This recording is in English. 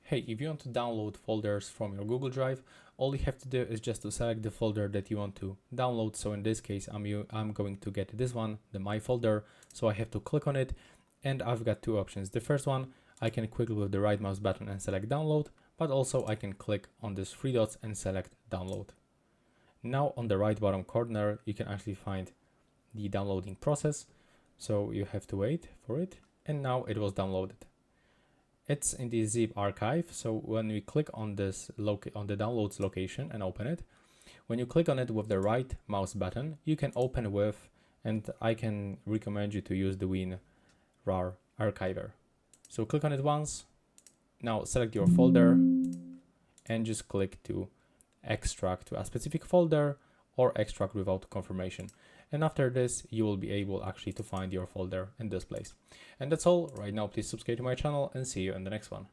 Hey, if you want to download folders from your Google Drive, all you have to do is just to select the folder that you want to download. So in this case, I'm going to get this one, the My folder. So I have to click on it, and I've got two options. The first one, I can quickly with the right mouse button and select download, but also I can click on this three dots and select download. Now on the right bottom corner, you can actually find the downloading process. So you have to wait for it, and now it was downloaded. It's in the zip archive. So when we click on this on the downloads location and open it, when you click on it with the right mouse button, you can open with, and I can recommend you to use the WinRAR archiver. So click on it once. Now select your folder and just click to extract to a specific folder or extract without confirmation. And after this, you will be able actually to find your folder in this place. And that's all right now. Please subscribe to my channel and see you in the next one.